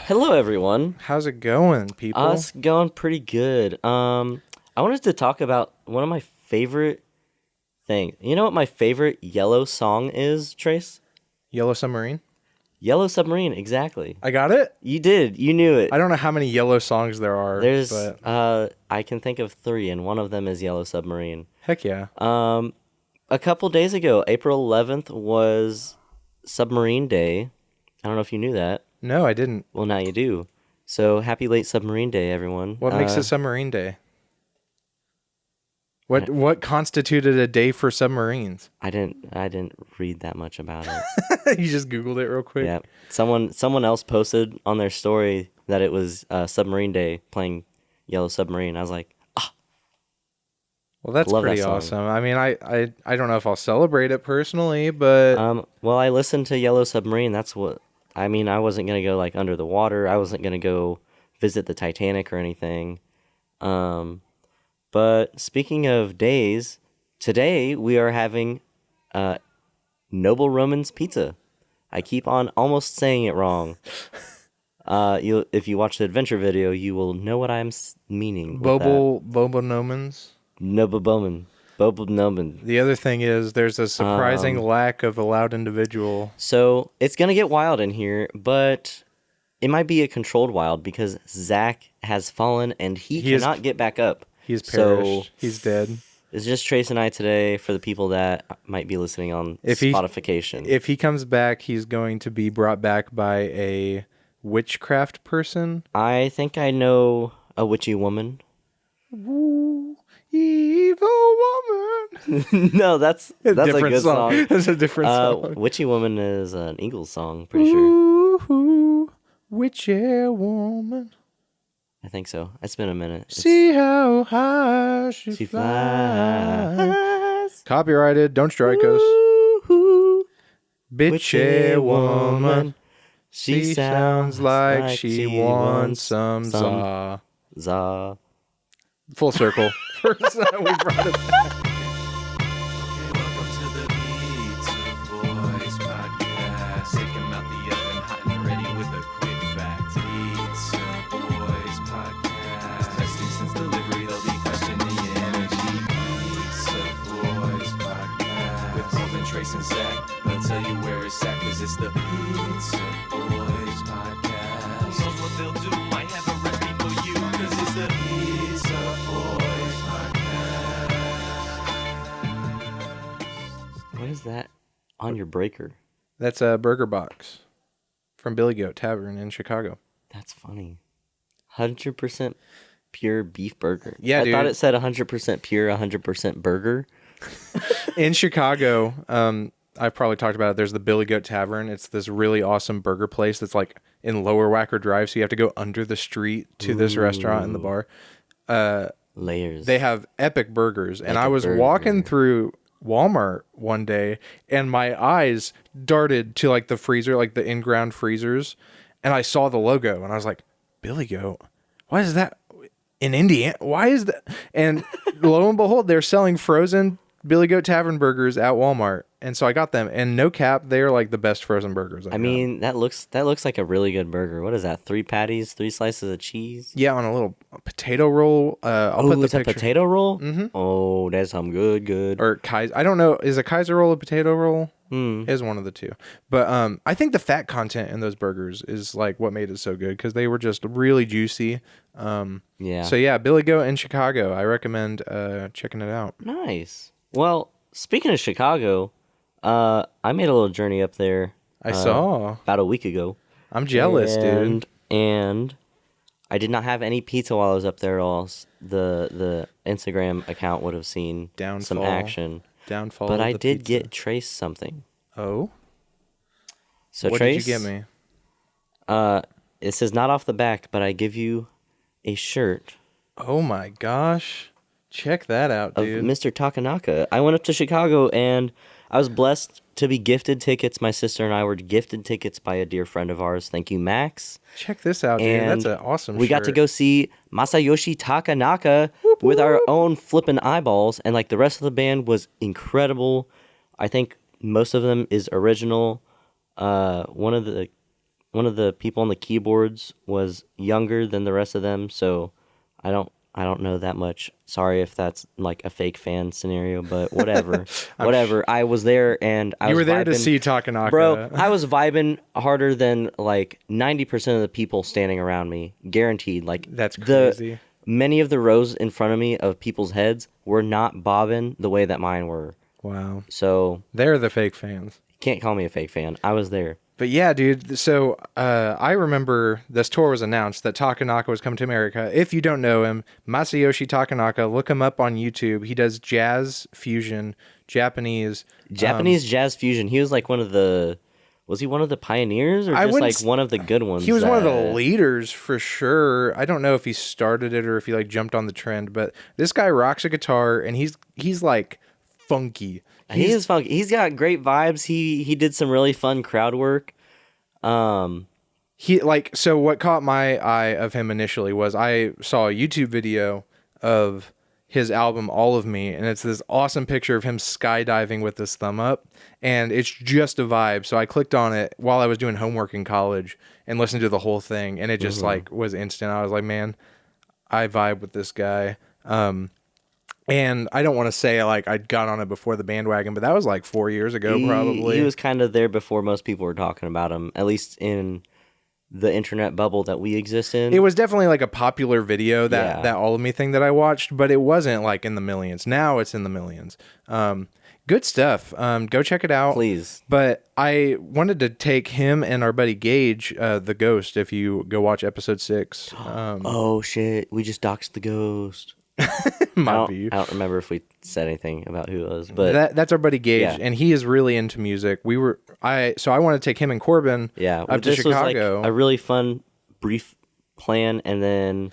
Hello, everyone. How's it going, people? Us going pretty good. I wanted to talk about one of my favorite things. You know what my favorite Yellow song is, Trace? Yellow Submarine? Yellow Submarine, exactly. I got it? You did. You knew it. I don't know how many yellow songs there are, There's, but I can think of three, and one of them is Yellow Submarine. heck yeah. A couple days ago, April 11th was Submarine Day. I don't know if you knew that. No, I didn't. Well, now you do. So happy late Submarine Day, everyone. What makes it Submarine Day? What constituted a day for submarines? I didn't read that much about it. You just Googled it real quick? Yeah. Someone else posted on their story that it was Submarine Day playing Yellow Submarine. I was like, Well, that's Love that pretty song. awesome. I mean, I don't know if I'll celebrate it personally, but well, I listened to Yellow Submarine. That's what I mean. I wasn't gonna go like under the water. I wasn't gonna go visit the Titanic or anything. But speaking of days, today we are having Noble Roman's Pizza. I keep on almost saying it wrong. If you watch the adventure video, you will know what I'm meaning. Bobo Nomans. Noble Bowman. Bobo Noman. The other thing is there's a surprising lack of a loud individual. So it's gonna get wild in here, but it might be a controlled wild because Zach has fallen and he cannot get back up. He's perished. He's dead. It's just Trace and I today for the people that might be listening on Spotification. If he comes back, he's going to be brought back by a witchcraft person. I think I know a witchy woman. Ooh, evil woman. No, that's a different good song. That's a different song. Witchy woman is an Eagles song, pretty sure. Ooh, witchy woman. I think so. It's been a minute. See how high she flies. Copyrighted. Don't strike us. Bitchy woman. She sounds like she wants some za. Za. Full circle. First time we brought it back. Okay, welcome to the Pizza Boys podcast. Take 'em out the oven, hot and ready with a quick fact. Pizza Boys podcast. Testing since delivery, they'll be questioning your energy. Pizza Boys podcast. With Corbin, Trace, and Zach, they'll tell you where it's at, 'cause it's the Pizza Boys podcast. Who knows what they'll do? Might have a recipe for you, 'cause it's the Pizza Boys podcast. What is that on your breaker? That's a burger box from Billy Goat Tavern in Chicago. That's funny. 100% pure beef burger. Yeah, I dude. thought it said 100% pure, 100% burger. In Chicago, I've probably talked about it. There's the Billy Goat Tavern. It's this really awesome burger place that's like in Lower Wacker Drive, so you have to go under the street to this restaurant and the bar. Layers. They have epic burgers, and I Epic was burger. walking through Walmart one day, and my eyes darted to like the freezer, like the in-ground freezers, and I saw the logo, and I was like, Billy Goat? Why is that in Indiana? Why is that? And lo and behold, they're selling frozen Billy Goat Tavern burgers at Walmart, and so I got them. And no cap, they are like the best frozen burgers. I mean, that looks like a really good burger. What is that? 3 patties, 3 slices of cheese. yeah, on a little potato roll. I'll put the it's a picture. potato roll. Mm-hmm. Oh, that's some good. Or Kaiser. I don't know. Is a Kaiser roll a potato roll? Hmm. Is one of the two. But I think the fat content in those burgers is like what made it so good, because they were just really juicy. Yeah. So yeah, Billy Goat in Chicago. I recommend checking it out. Nice. Well, speaking of Chicago, I made a little journey up there. I saw. About a week ago. I'm jealous, dude. And I did not have any pizza while I was up there. All the Instagram account would have seen some Downfall. action. Downfall. But of I the did pizza. get Trace something. Oh. So What Trace, did you get me? It says not off the back, but I give you a shirt Oh my gosh. Check that out, of dude. Mr. Takanaka. I went up to Chicago and I was blessed to be gifted tickets. My sister and I were gifted tickets by a dear friend of ours. Thank you, Max. Check this out, dude. And That's an awesome we got to shirt. go see Masayoshi Takanaka with our own flippin' eyeballs, and like the rest of the band was incredible. I think most of them is original. One of the the people on the keyboards was younger than the rest of them, so I don't know that much. Sorry if that's like a fake fan scenario, but whatever. Whatever. I was there and I You was were there to vibing. see Takanaka. Bro, I was vibing harder than like 90% of the people standing around me. Guaranteed. Like That's crazy. Many of the rows in front of me of people's heads were not bobbing the way that mine were. Wow. So They're the fake fans. can't call me a fake fan. I was there. But yeah, dude. So I remember this tour was announced that Takanaka was coming to America. If you don't know him, Masayoshi Takanaka, look him up on YouTube. He does jazz fusion, Japanese. Jazz fusion. He was like was he one of the pioneers or I just wouldn't like one of the good ones? He was one of the leaders for sure. I don't know if he started it or if he like jumped on the trend, but this guy rocks a guitar and he's like funky. He is funky. He's got great vibes. He did some really fun crowd work. So what caught my eye of him initially was I saw a YouTube video of his album All of Me, and it's this awesome picture of him skydiving with his thumb up, and it's just a vibe. So I clicked on it while I was doing homework in college and listened to the whole thing, and it just like was instant. I was like, man, I vibe with this guy. And I don't want to say like I got on it before the bandwagon, but that was like 4 years ago, probably. He was kind of there before most people were talking about him, at least in the internet bubble that we exist in. It was definitely like a popular video, that All of Me thing that I watched, but it wasn't like in the millions. Now it's in the millions. Good stuff. Go check it out. Please. But I wanted to take him and our buddy Gage, the Ghost, if you go watch episode 6. Oh, shit. We just doxed the ghost. I don't remember if we said anything about who it was, but that's our buddy Gage, Yeah. and he is really into music. I want to take him and Corbin yeah, up to this was Chicago. like a really fun, brief plan, and then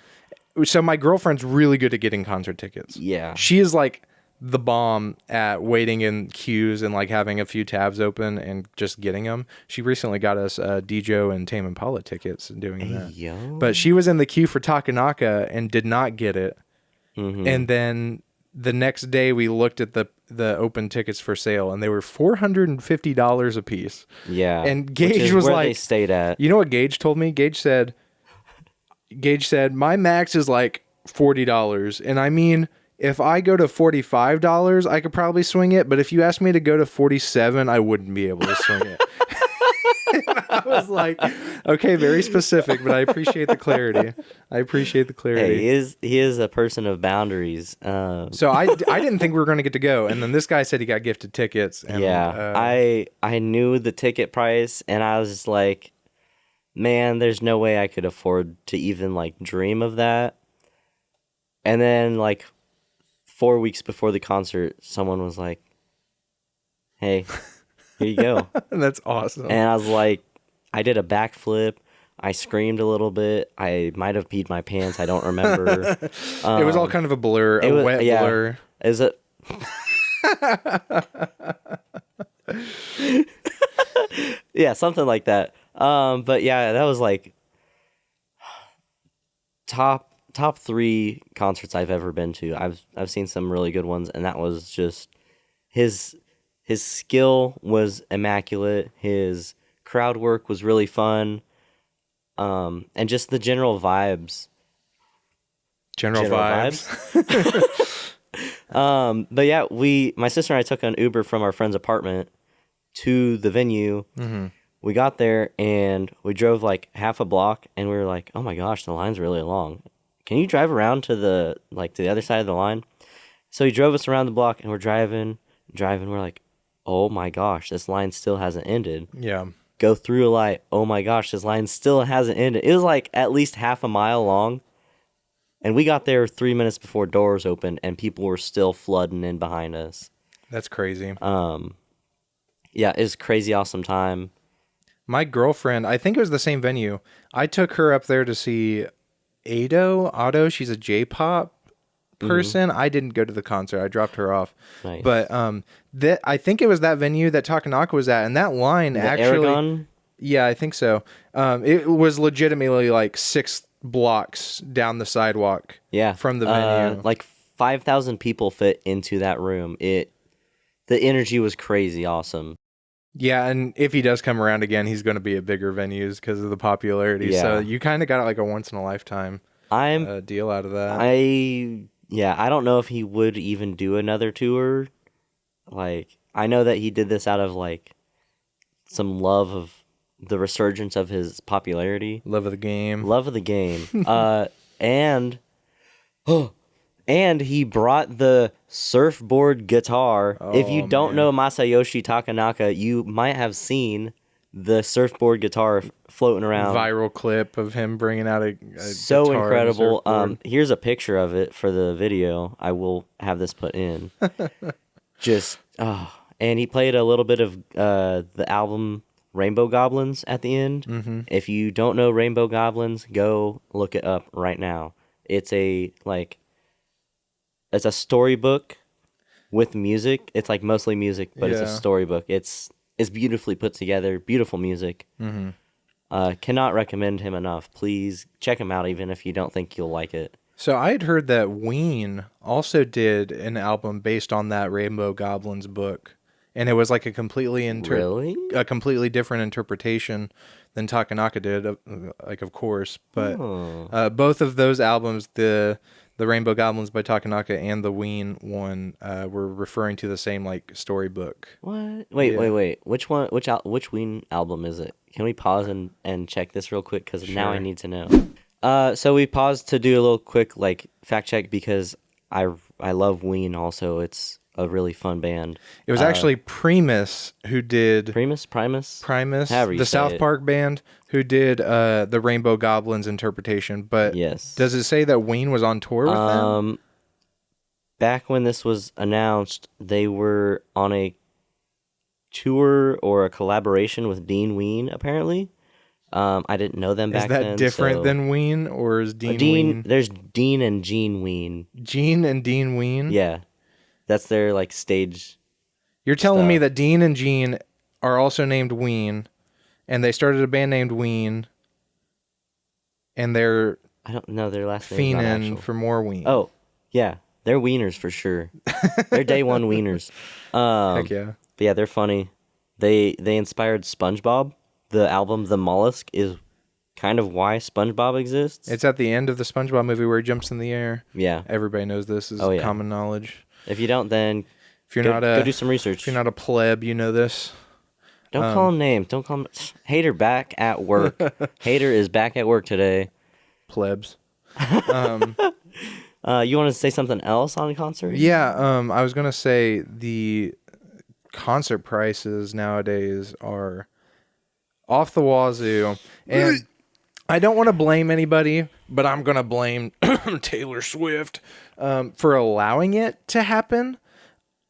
So my girlfriend's really good at getting concert tickets. yeah, She is like the bomb at waiting in queues and like having a few tabs open and just getting them. She recently got us Djo and Tame Impala tickets and doing that. yo, But she was in the queue for Takanaka and did not get it. And then the next day we looked at the open tickets for sale and they were $450 a piece. yeah, And which Gage is was where like, they stayed at. you know what Gage told me? Gage said my max is like $40. And I mean, if I go to $45, I could probably swing it. But if you asked me to go to 47, I wouldn't be able to swing it. I was like, okay, very specific, but I appreciate the clarity. Hey, he is a person of boundaries. So I didn't think we were going to get to go. And then this guy said he got gifted tickets. And, yeah, I knew the ticket price, and I was just like, man, there's no way I could afford to even like dream of that. And then like 4 weeks before the concert, someone was like, hey, here you go. That's awesome. And I was like, I did a backflip. I screamed a little bit. I might have peed my pants. I don't remember. It was all kind of a blur, wet blur. Is it? Yeah, something like that. But yeah, that was like top 3 concerts I've ever been to. I've seen some really good ones, and that was just his skill was immaculate. His crowd work was really fun. And just the general vibes. General vibes. But yeah, my sister and I took an Uber from our friend's apartment to the venue. Mm-hmm. We got there and we drove like half a block, and we were like, oh my gosh, the line's really long. Can you drive around to the other side of the line? So he drove us around the block, and we're driving. We're like, oh my gosh, this line still hasn't ended. Yeah. Go through a light. Oh my gosh, this line still hasn't ended. It was like at least half a mile long. And we got there 3 minutes before doors opened, and people were still flooding in behind us. That's crazy. Yeah, it was a crazy awesome time. My girlfriend, I think it was the same venue. I took her up there to see Otto. She's a J-pop person. I didn't go to the concert. I dropped her off. Nice. But I think it was that venue that Takanaka was at, and that line The actually, Aragon? yeah, I think so. It was legitimately like 6 blocks down the sidewalk. Yeah, from the venue. Like 5,000 people fit into that room. The energy was crazy awesome. Yeah, and if he does come around again, he's going to be at bigger venues because of the popularity. So Yeah. you kind of got like a once in a lifetime I'm deal out of that. I don't know if he would even do another tour. Like, I know that he did this out of like some love of the resurgence of his popularity, Love of the game. love of the game. And and he brought the surfboard guitar. If you Oh, don't man. know Masayoshi Takanaka, you might have seen the surfboard guitar floating around. Viral clip of him bringing out a So guitar and a incredible. surfboard. Here's a picture of it for the video. I will have this put in. Just and he played a little bit of the album Rainbow Goblins at the end. Mm-hmm. If you don't know Rainbow Goblins, go look it up right now. It's a storybook with music. It's like mostly music, but it's a Yeah. storybook. It's beautifully put together, beautiful music. Mm-hmm. Cannot recommend him enough. Please check him out, even if you don't think you'll like it. So I had heard that Ween also did an album based on that Rainbow Goblins book, and it was like a completely Really? a completely different interpretation than Takanaka did, like of course. But Oh. both of those albums, the Rainbow Goblins by Takanaka and the Ween one, were referring to the same like storybook. What? Wait, Yeah. wait. Which one? Which Ween album is it? Can we pause and check this real quick? Because now I Sure. need to know. So we paused to do a little quick like fact check because I love Ween. Also, it's a really fun band. It was actually Primus who did Primus. Primus, However you the say South it. Park band who did the Rainbow Goblins interpretation. But Yes. does it say that Ween was on tour with them? Back when this was announced, they were on a tour or a collaboration with Dean Ween. Apparently, I didn't know them Is back that then. different so- than Ween, or is Dean Dean? Ween? There's Dean and Gene Ween. Gene and Dean Ween? Yeah, that's their like stage. You're telling me stuff. that Dean and Gene are also named Ween, and they started a band named Ween, and they're I don't know their last name. Not fiending actual. for more Ween. Oh, yeah, they're wieners for sure. They're day one wieners. Heck yeah. But yeah, they're funny. They inspired SpongeBob. The album The Mollusk is kind of why SpongeBob exists. It's at the end of the SpongeBob movie where he jumps in the air. Yeah. Everybody knows this is Oh, yeah. common knowledge. If you don't, then If you're go, not go a do some research. if you're not a pleb, you know this. Don't call him names. Don't call him. Hater back at work. Hater is back at work today. Plebs. You want to say something else on concert? Yeah, I was gonna say the concert prices nowadays are off the wazoo, and I don't want to blame anybody, but I'm gonna blame Taylor Swift for allowing it to happen.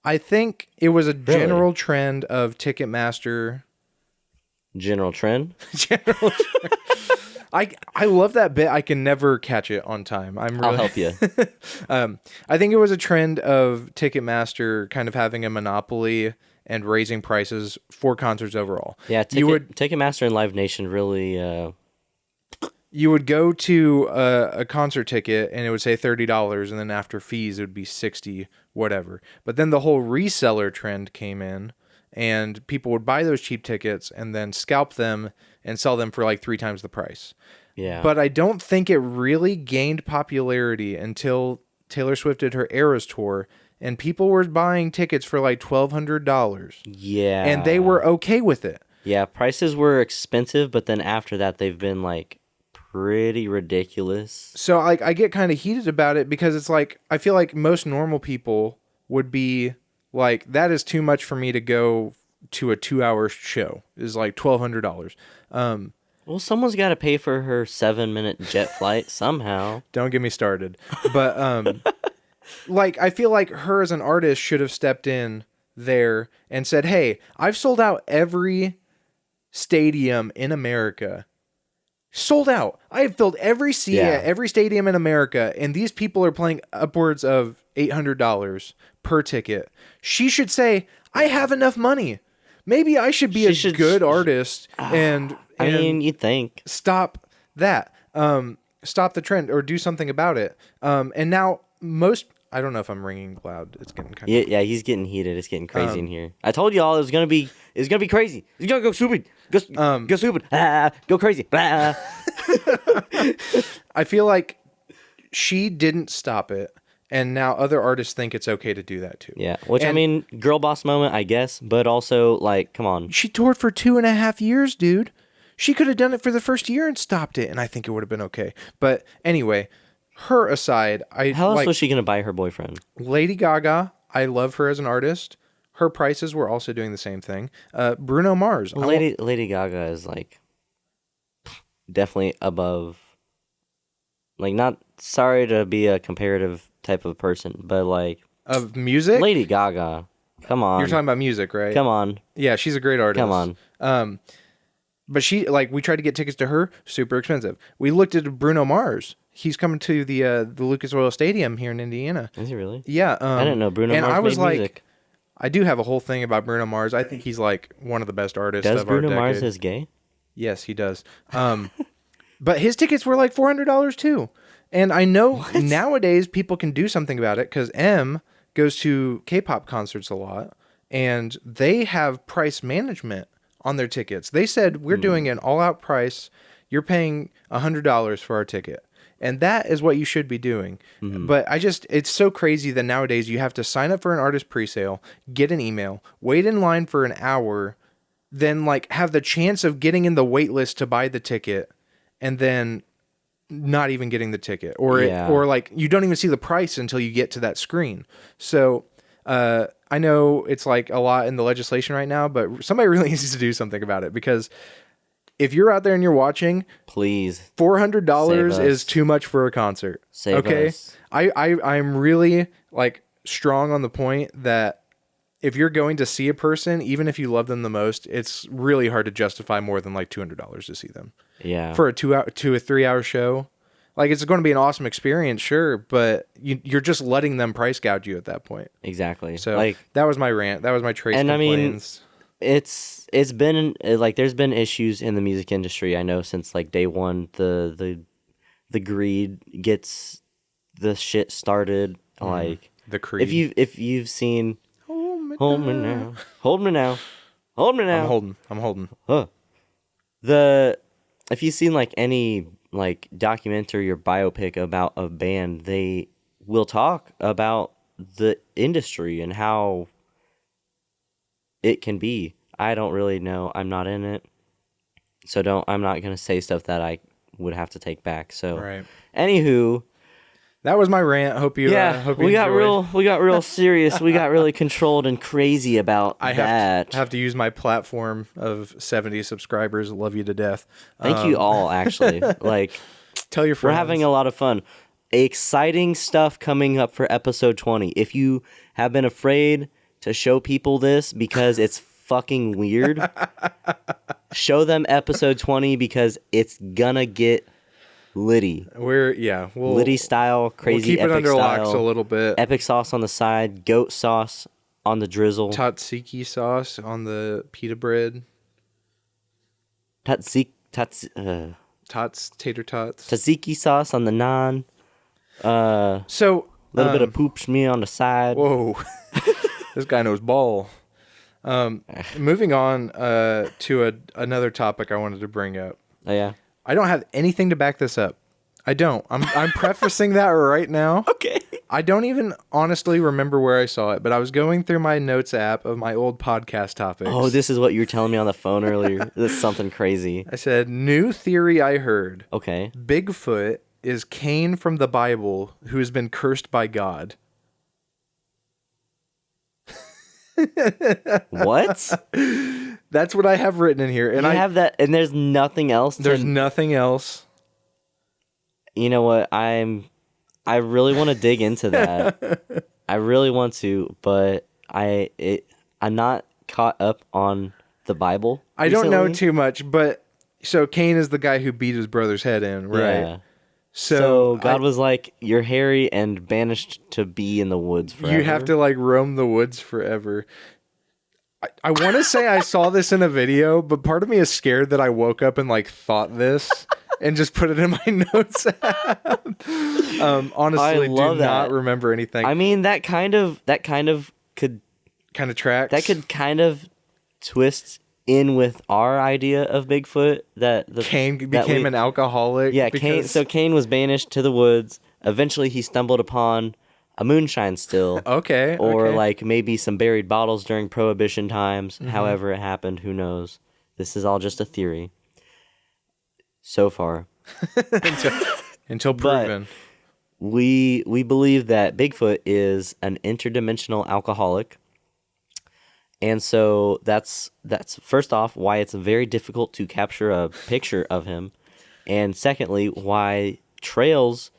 I think it was a general trend of Ticketmaster. General trend. General. I love that bit. I can never catch it on time. I'm really. I'll help you. I think it was a trend of Ticketmaster kind of having a monopoly and raising prices for concerts overall. Yeah, you would Ticketmaster and Live Nation really. you would go to a concert ticket and it would say $30, and then after fees it would be 60, whatever. But then the whole reseller trend came in, and people would buy those cheap tickets and then scalp them and sell them for like 3 times the price. Yeah. But I don't think it really gained popularity until Taylor Swift did her Eras tour, and people were buying tickets for like $1,200, yeah. and they were okay with it. Yeah, prices were expensive, but then after that, they've been like pretty ridiculous. So like I get kind of heated about it because it's like I feel like most normal people would be like, that is too much for me to go to a 2-hour show. Is like $1,200. Well, someone's got to pay for her 7-minute jet flight somehow. Don't get me started. But like I feel like her as an artist should have stepped in there and said, "Hey, I've sold out every stadium in America. Sold out. I have filled every seat at every stadium in America, and these people are playing upwards of $800 per ticket." She should say, "I have enough money. Maybe I should be good artist and I mean, you'd think. stop that. Stop the trend or do something about it." And now I don't know if I'm ringing loud. It's getting kind of Yeah, he's getting heated. It's getting crazy in here. I told y'all it was It's gonna be crazy. It's gonna go stupid. Go stupid. Go crazy. I feel like she didn't stop it, and now other artists think it's okay to do that too. Yeah, which I And mean, girl boss moment, I guess, but also like, come on. she toured for 2.5 years, dude. She could have done it for the first year and stopped it, and I think it would have been okay. But anyway, her aside, How else was she gonna buy her boyfriend? Lady Gaga, I love her as an artist. Her prices were also doing the same thing. Bruno Mars. Lady Gaga is like definitely above. Like, not sorry to be a comparative type of person, but like Of music? Lady Gaga, come on. You're talking about music, right? Come on, Yeah, she's a great artist. come on. But she, like, we tried to get tickets to her, super expensive. We looked at Bruno Mars. He's coming to the Lucas Oil Stadium here in Indiana. Is he really? Yeah. I didn't know Bruno and Mars I was made like, music. I do have a whole thing about Bruno Mars. I think he's like one of the best artists Does of our Bruno decade. Mars is gay? Yes, he does. But his tickets were like $400 too. And I know nowadays people can do something about it because M goes to K-pop concerts a lot, and they have price management on their tickets. They said, we're doing an all-out price. You're paying $100 for our ticket. And that is what you should be doing. But it's so crazy that nowadays you have to sign up for an artist presale, get an email, wait in line for an hour, then like have the chance of getting in the wait list to buy the ticket, and then not even getting the ticket, or or like you don't even see the price until you get to that screen. So I know it's like a lot in the legislation right now, but somebody really needs to do something about it, because if you're out there and you're watching, Please. $400 Save is us. too much for a concert. Save okay? us. I'm really like strong on the point that if you're going to see a person, even if you love them the most, it's really hard to justify more than like $200 to see them. Yeah. For a 3 hour show. Like, it's going to be an awesome experience, sure, but you're just letting them price gouge you at that point. Exactly. So like, that was my rant. That was my Trace and I mean, complaints. it's been like there's been issues in the music industry. I know since like day one, the greed gets the shit started. Like The creed. if you've seen Hold Me Now, Hold Me Now, Hold Me Now. I'm holding. If you've seen like any like documentary or biopic about a band, they will talk about the industry and how it can be. I don't really know. I'm not in it. So I'm not going to say stuff that I would have to take back. So Right. Anywho, That was my rant. Hope you enjoyed. we got real serious. We got really controlled and crazy about I that. have to use my platform of 70 subscribers. Love you to death. Thank you all, actually. Like, Tell your friends. we're having a lot of fun. Exciting stuff coming up for episode 20. If you have been afraid to show people this because it's fucking weird, show them episode 20 because it's gonna get litty. We'll Litty style, crazy, keep it epic under style. locks a little bit. Epic sauce on the side, goat sauce on the drizzle, Tzatziki sauce on the pita bread. tzatziki Tater tots. tzatziki sauce on the naan. So Little bit of poop schmear on the side. Whoa, this guy knows ball. Moving on to another topic I wanted to bring up. Oh yeah. I don't have anything to back this up. I don't. I'm prefacing that right now. Okay. I don't even honestly remember where I saw it, but I was going through my notes app of my old podcast topics. Oh, this is what you were telling me on the phone earlier. This is something crazy. I said, new theory I heard. Okay. Bigfoot is Cain from the Bible who has been cursed by God. What? That's what I have written in here. And You I have that, and there's nothing else. There's nothing else. You know what? I really want to dig into that. I really want to, but I'm not caught up on the Bible. I don't know recently. too much, but so Cain is the guy who beat his brother's head in, right? Yeah. So, So God was like, "You're hairy and banished to be in the woods forever." you have to like roam the woods forever. I want to say I saw this in a video, but part of me is scared that I woke up and like thought this and just put it in my notes app. Honestly, do love not that. remember anything. I mean, that kind of could kind of tracks. that could kind of twists in with our idea of Bigfoot that Cain became an alcoholic. Yeah, Cain. because- So Cain was banished to the woods. Eventually, he stumbled upon a moonshine still. Okay. Or okay. like maybe some buried bottles during Prohibition times. However it happened, who knows? This is all just a theory. So far, until but- proven. we believe that Bigfoot is an interdimensional alcoholic. And so that's first off why it's very difficult to capture a picture of him, and secondly why trails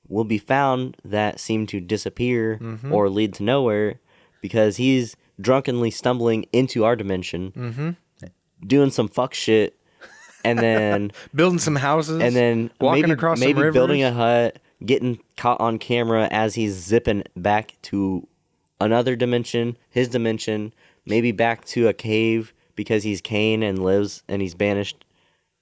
will be found that seem to disappear or lead to nowhere, because he's drunkenly stumbling into our dimension, doing some fuck shit, and then Building some houses. and then walking maybe, across maybe some rivers. building a hut, getting caught on camera as he's zipping back to another dimension, his dimension, maybe back to a cave because he's Cain and lives and he's banished.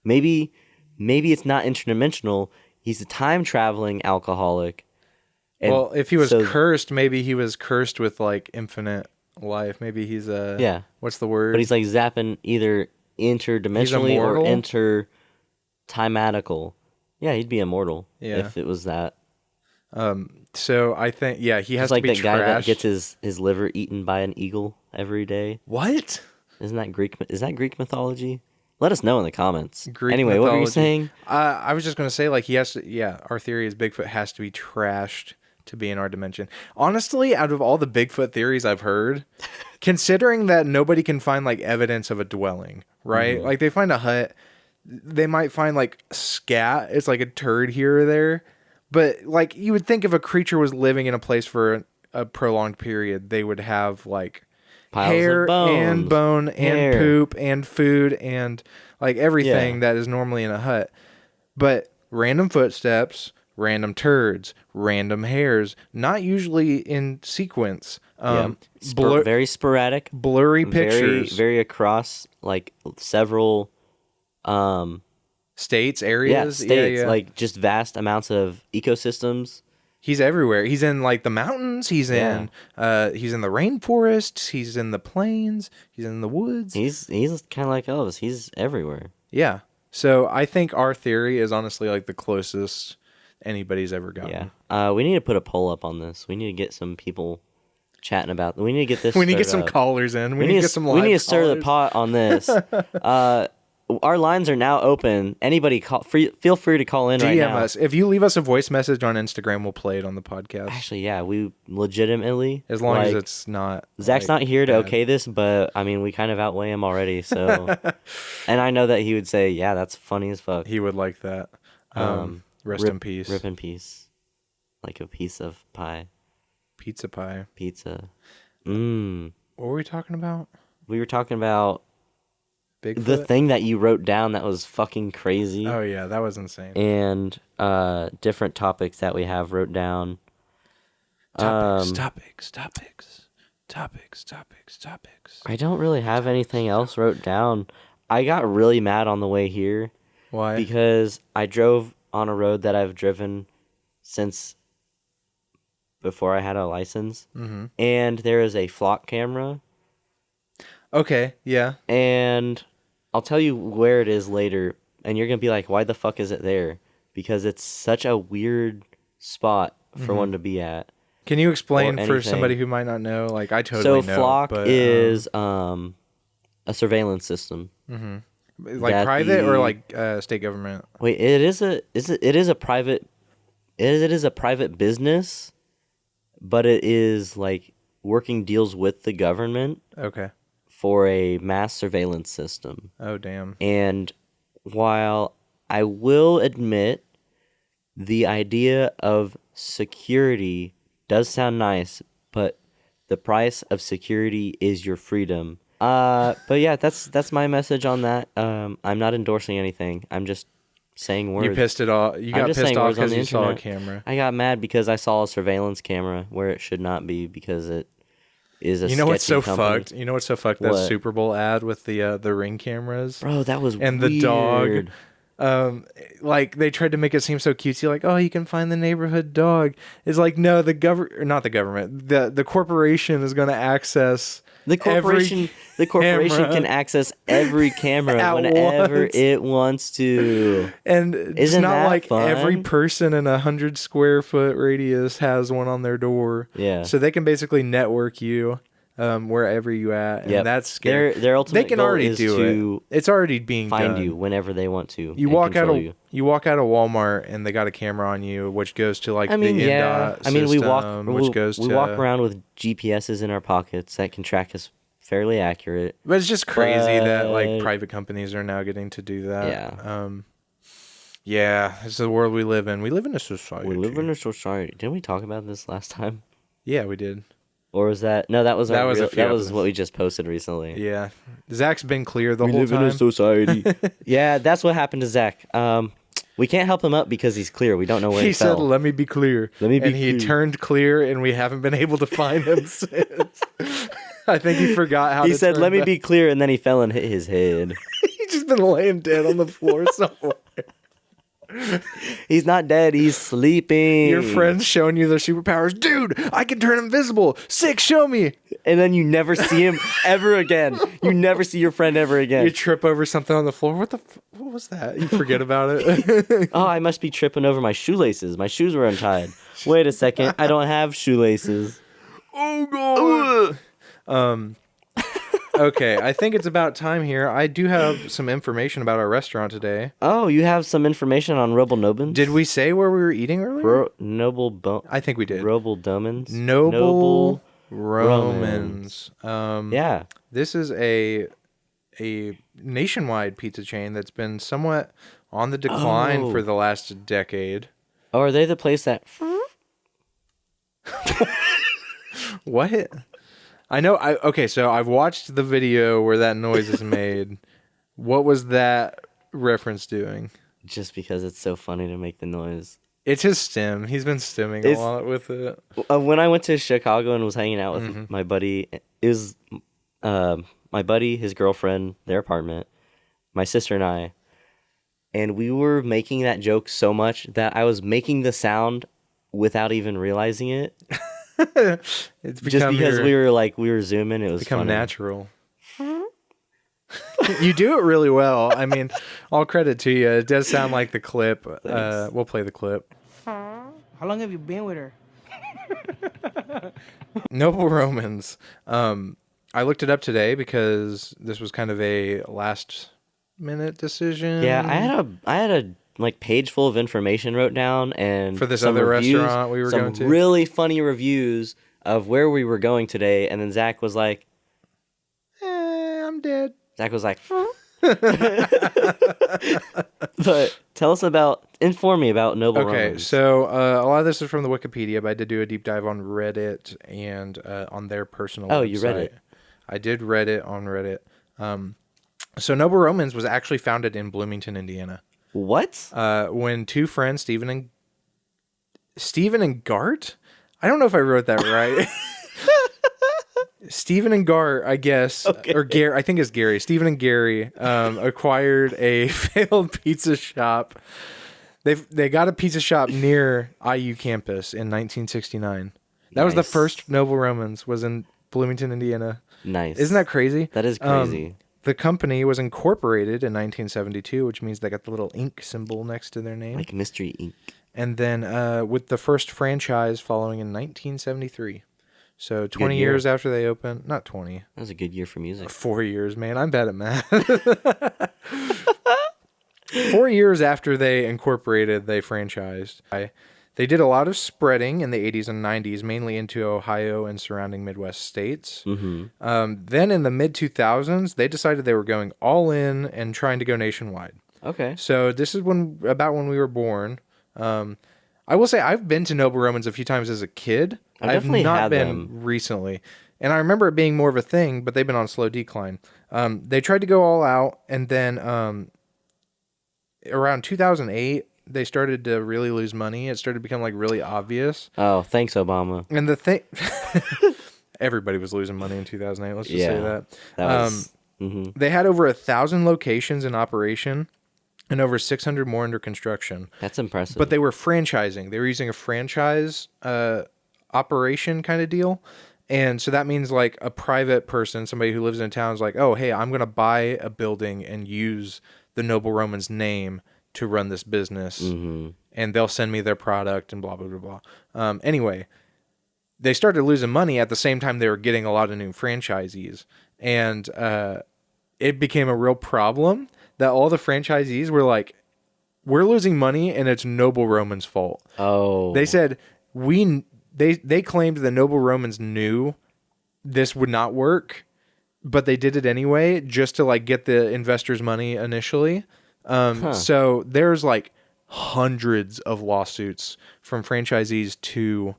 Maybe it's not interdimensional. He's a time traveling alcoholic. And Well, if he was so- cursed, maybe he was cursed with like infinite life. Maybe he's a Yeah. What's the word? but he's like zapping either interdimensionally or immortal? inter-timatical. Yeah, he'd be immortal Yeah. if it was that. So I think he has It's to like be that guy that trashed. gets his liver eaten by an eagle every day. What? Isn't that Greek? Is that Greek mythology? Let us know in the comments. Greek anyway, what were you mythology. saying? I was just gonna say like he has to. Yeah, our theory is Bigfoot has to be trashed to be in our dimension. Honestly, out of all the Bigfoot theories I've heard, considering that nobody can find like evidence of a dwelling, right? Like they find a hut, they might find like scat. It's like a turd here or there, but like you would think if a creature was living in a place for a prolonged period, they would have like Piles hair of bones, and bone hair. and poop and food and like everything Yeah. that is normally in a hut. But random footsteps, random turds, random hairs, not usually in sequence. Very sporadic, Blurry very pictures, very across like several states, yeah areas. states, like just vast amounts of ecosystems. He's everywhere. He's in like the mountains. He's in the rainforests. He's in the plains. He's in the woods. He's kind of like Elvis. He's everywhere. Yeah. So I think our theory is honestly like the closest anybody's ever gotten. Yeah. We need to put a poll up on this. We need to get some people chatting about. We need to get this. We need to get stirred some up. callers in. We We need to get some live we need to stir the callers. pot on this. Our lines are now open. Anybody feel free to call in right DM now. us. If you leave us a voice message on Instagram, we'll play it on the podcast. Actually, yeah, we legitimately, As long as like, it's not. Zach's like, not here to bad. okay this, but I mean, we kind of outweigh him already. So, and I know that he would say, "Yeah, that's funny as fuck." He would like that. Rest in peace. Rip in peace, like a piece of pie, Pizza pie. pizza. What were we talking about? We were talking about Bigfoot? the thing that you wrote down that was fucking crazy. Oh, yeah. That was insane. And different topics that we have wrote down. Topics. I don't really have anything else wrote down. I got really mad on the way here Why? because I drove on a road that I've driven since before I had a license, and there is a flock camera, Okay. Yeah. and I'll tell you where it is later, and you're gonna be like, "Why the fuck is it there?" Because it's such a weird spot for one to be at. Can you explain Or for anything. somebody who might not know? Like, I totally So know. flock but, is a surveillance system. like that private or the- like state government? Wait, it is a private business, but it is like working deals with the government Okay. for a mass surveillance system. Oh, damn. And while I will admit the idea of security does sound nice, but the price of security is your freedom. But yeah, that's my message on that. I'm not endorsing anything. I'm just saying words. You pissed it off. You I'm got just pissed saying off words on because the you saw a internet. camera. I got mad because I saw a surveillance camera where it should not be because it is a You know what's so sketchy company. fucked? You know what's so fucked? That What? Super Bowl ad with the ring cameras Bro, that was and the dog. weird. Like they tried to make it seem so cutesy, like, oh, you can find the neighborhood dog. It's like, no, not the government, the corporation is going to access The corporation camera can access every camera at whenever once. it wants to. And it's Isn't not that like fun? every person in 100 square foot radius has one on their door. Yeah. So they can basically network you wherever you at, and Yep. that's scary. Their ultimate They can goal already is do to it. It's already being find done. you whenever they want to. You and walk out control of you. you walk out of Walmart and they got a camera on you, which goes to like I mean, the yeah. NDOT I mean, system, we which goes we to. walk around with GPSs in our pockets that can track us fairly accurate. But it's just crazy that like But- private companies are now getting to do that. Yeah. Yeah, it's the world we live in. We live in a society. We live in a society. Didn't we talk about this last time? Yeah, we did. Or was that no? That was That was a few that was episodes. what we just posted recently. Yeah, Zach's been clear the whole time. society. Yeah, that's what happened to Zach. We can't help him up because he's clear. We don't know where he He said, fell. "Let me be clear." Let me be and he clear. turned clear, and we haven't been able to find him since. I think he forgot how. He to said, turn "Let me back." be clear," and then he fell and hit his head. He's just been laying dead on the floor somewhere. He's not dead. He's sleeping. Your friend's showing you their superpowers, dude. I can turn invisible. Sick, show me. and then you never see him ever again. You never see your friend ever again. You trip over something on the floor. What was that? You forget about it. Oh, I must be tripping over my shoelaces. My shoes were untied. Wait a second. I don't have shoelaces. Oh god. Okay, I think it's about time here. I do have some information about our restaurant today. Oh, you have some information on Roble Nobins? Did we say where we were eating earlier? I think we did. Roble Domins? Noble Romans. Yeah. This is a nationwide pizza chain that's been somewhat on the decline Oh. for the last decade. Oh, are they the place that... What? I know. Okay, so I've watched the video where that noise is made. What was that reference doing? Just because it's so funny to make the noise. It's his stem. He's been stemming a It's- lot with it. When I went to Chicago and was hanging out with my buddy, it was my buddy, his girlfriend, their apartment, my sister and I. And we were making that joke so much that I was making the sound without even realizing it. It's Just become because we were zooming, it was become funny. natural. You do it really well. I mean, all credit to you. It does sound like the clip. Thanks. We'll play the clip. How long have you been with her? Noble Romans. I looked it up today because this was kind of a last minute decision. Yeah, I had a like page full of information wrote down and For this some other reviews, restaurant we were some going to? really funny reviews of where we were going today, and then Zach was like, I'm dead. Zach was like, but inform me about Noble Okay, Romans. so a lot of this is from the Wikipedia, but I did do a deep dive on Reddit and on their personal Oh, website. you read it? I did read it on Reddit. So Noble Romans was actually founded in Bloomington, Indiana. What? When two friends, Stephen and Gart? I don't know if I wrote that right. Stephen and Gart, I guess, or Gary, I think it's Gary. Stephen and Gary acquired a failed pizza shop. They got a pizza shop near IU campus in 1969. That was the Nice. first Noble Romans, was in Bloomington, Indiana. Nice. Isn't that crazy? That is crazy. The company was incorporated in 1972, which means they got the little ink symbol next to their name. Like Mystery Inc. And then with the first franchise following in 1973. So 20 year. years after they opened, not 20, That was a good year for music. 4 years, man. I'm bad at math. 4 years after they incorporated, they franchised. They did a lot of spreading in the 80s and 90s, mainly into Ohio and surrounding Midwest states. Mm-hmm. Then in the mid-2000s, they decided they were going all in and trying to go nationwide. Okay. So this is about when we were born. I will say I've been to Noble Romans a few times as a kid. I've I've definitely not had been them. recently. And I remember it being more of a thing, but they've been on slow decline. They tried to go all out, and then around 2008, they started to really lose money. It started to become like really obvious. Oh, thanks, Obama. And the thing, everybody was losing money in 2008. Let's just say Yeah. that. That was. They had over 1,000 locations in operation. and over 600 more under construction. That's impressive. But they were franchising. They were using a franchise operation kind of deal. And so that means like a private person, somebody who lives in a town is like, oh, hey, I'm going to buy a building and use the Noble Roman's name to run this business. Mm-hmm. And they'll send me their product and blah, blah, blah, blah. Anyway, they started losing money at the same time they were getting a lot of new franchisees. And it became a real problem that all the franchisees were like, we're losing money and it's Noble Roman's fault. Oh. They said, they claimed the Noble Romans knew this would not work, but they did it anyway just to like get the investors' money initially. So there's like hundreds of lawsuits from franchisees to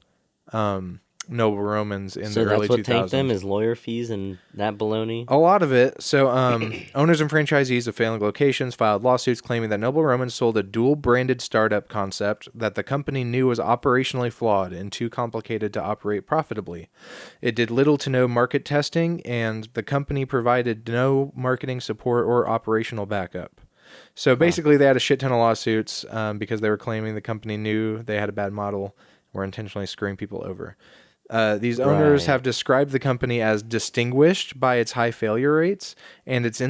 Noble Romans in the early 2000s. So that's what tanked them is lawyer fees and that baloney? A lot of it. So owners and franchisees of failing locations filed lawsuits claiming that Noble Romans sold a dual-branded startup concept that the company knew was operationally flawed and too complicated to operate profitably. It did little to no market testing, and the company provided no marketing support or operational backup. So basically, they had a shit ton of lawsuits because they were claiming the company knew they had a bad model, were intentionally screwing people over. These owners have described the company as distinguished by its high failure rates and its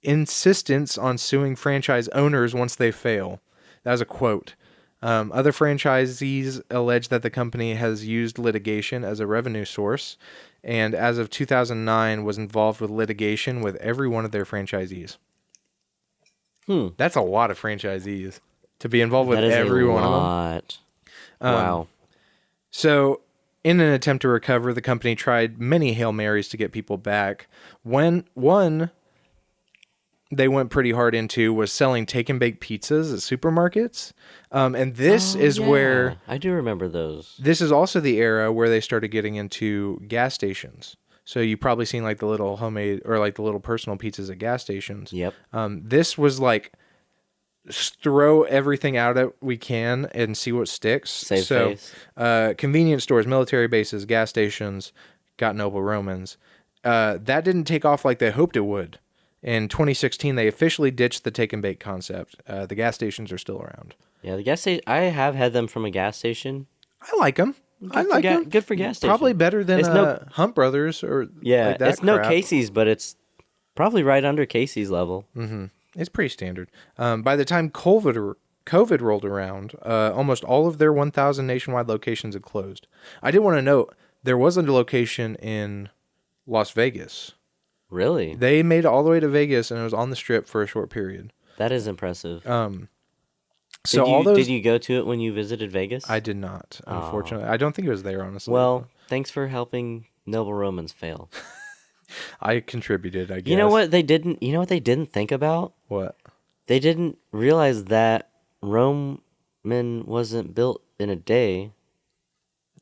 insistence on suing franchise owners once they fail. That was a quote. Other franchisees allege that the company has used litigation as a revenue source, and as of 2009 was involved with litigation with every one of their franchisees. That's a lot of franchisees to be involved with every one of them. Wow. So, in an attempt to recover, the company tried many Hail Marys to get people back. One they went pretty hard into was selling take and bake pizzas at supermarkets. And this is where I do remember those. this is also the era where they started getting into gas stations. So you've probably seen like the little homemade or like the little personal pizzas at gas stations. Yep. This was like throw everything out that we can and see what sticks. Save face. Convenience stores, military bases, gas stations got Noble Romans. That didn't take off like they hoped it would. In 2016, they officially ditched the take and bake concept. The gas stations are still around. Yeah, the gas station. I have had them from a gas station. I like them. I like them. Good for gas station. Probably better than It's no- Hunt Brothers or like that it's no crap. Casey's, but it's probably right under Casey's level. It's pretty standard. By the time COVID rolled around, almost all of their 1,000 nationwide locations had closed. I did want to note, there was a location in Las Vegas. Really? They made it all the way to Vegas, and it was on the Strip for a short period. That is impressive. So all those... Did you go to it when you visited Vegas? I did not, unfortunately. I don't think it was there, honestly. Well, thanks for helping Noble Romans fail. I contributed, I guess. You know what they didn't? You know what they didn't think about? What? They didn't realize that Roman wasn't built in a day,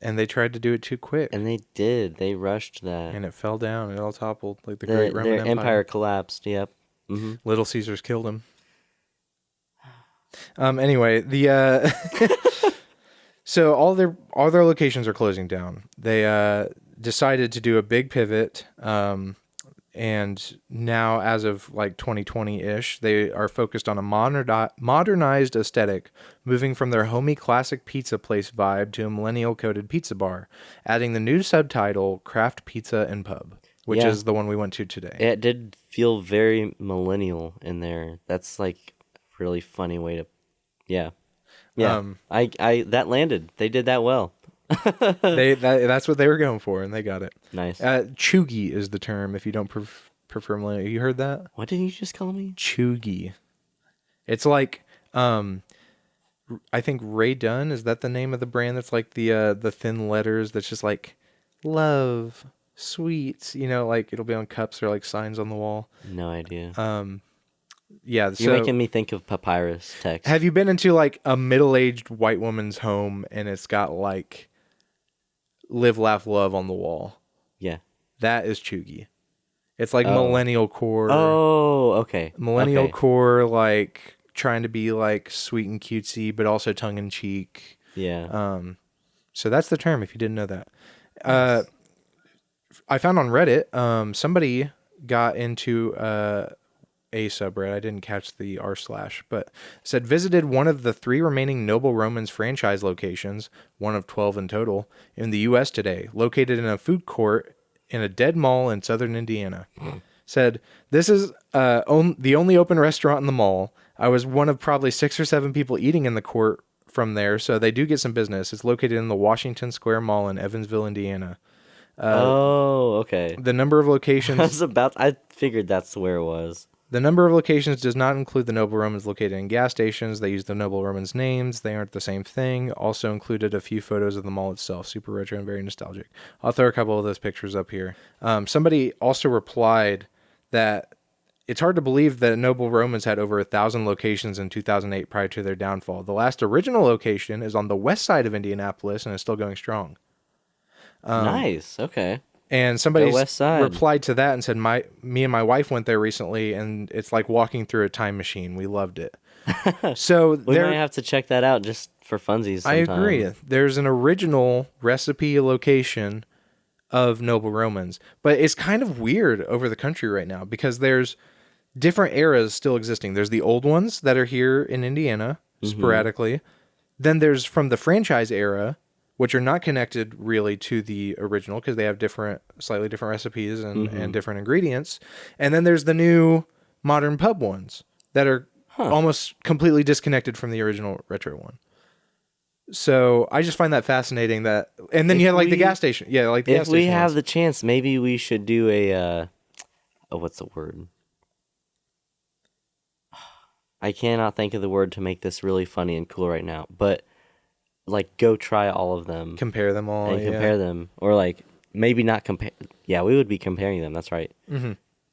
And they tried to do it too quick. and they did. They rushed that. And it fell down. It all toppled like the great Roman Their empire collapsed. Yep. Mm-hmm. Little Caesars killed him. Anyway, the so all their locations are closing down. They decided to do a big pivot, and now as of like 2020-ish, they are focused on a modernized aesthetic, moving from their homey classic pizza place vibe to a millennial coded pizza bar, adding the new subtitle Craft Pizza and Pub, which is the one we went to today. It did feel very millennial in there. That's like a really funny way to, yeah. I that landed. They did that well. That's what they were going for, and they got it. Nice. Chuggy is the term if you don't prefer millennial. You heard that? What did you just call me? Chuggy. It's like, I think Ray Dunn, is that the name of the brand? That's like the thin letters. That's just like love, sweet. You know, like it'll be on cups or like signs on the wall. No idea. Yeah, You're making me think of papyrus text. Have you been into like a middle-aged white woman's home and it's got like live, laugh, love on the wall? Yeah. That is Chuggy. It's like millennial core. Oh, okay. Millennial Okay. core, like trying to be like sweet and cutesy, but also tongue in cheek. Yeah. So that's the term if you didn't know that. I found on Reddit, somebody got into a subreddit. I didn't catch the r/, but said visited one of the 3 remaining Noble Romans franchise locations, one of 12 in total, in the U.S. today, located in a food court in a dead mall in southern Indiana. Said, this is the only open restaurant in the mall. I was one of probably 6 or 7 people eating in the court from there, so they do get some business. It's located in the Washington Square Mall in Evansville, Indiana. Oh, okay. The number of locations I figured that's where it was. The number of locations does not include the Noble Romans located in gas stations. They use the Noble Romans names. They aren't the same thing. Also included a few photos of the mall itself. Super retro and very nostalgic. I'll throw a couple of those pictures up here. Somebody also replied that it's hard to believe that Noble Romans had over 1,000 locations in 2008 prior to their downfall. The last original location is on the west side of Indianapolis and is still going strong. Nice. Okay. And somebody Go west side. replied to that and said, me and my wife went there recently, and it's like walking through a time machine. We loved it. So We might have to check that out just for funsies I sometime. agree. There's an original recipe location of Noble Romans, but it's kind of weird over the country right now because there's different eras still existing. There's the old ones that are here in Indiana sporadically. Then there's from the franchise era, which are not connected really to the original because they have slightly different recipes and different ingredients. And then there's the new modern pub ones that are almost completely disconnected from the original retro one. So I just find that fascinating and then you have like the gas station. Yeah, like the gas If we station have ones. the chance, maybe we should do what's the word? I cannot think of the word to make this really funny and cool right now, but like go try all of them Compare them all. and compare them, or like maybe not compare. Yeah, we would be comparing them. That's right.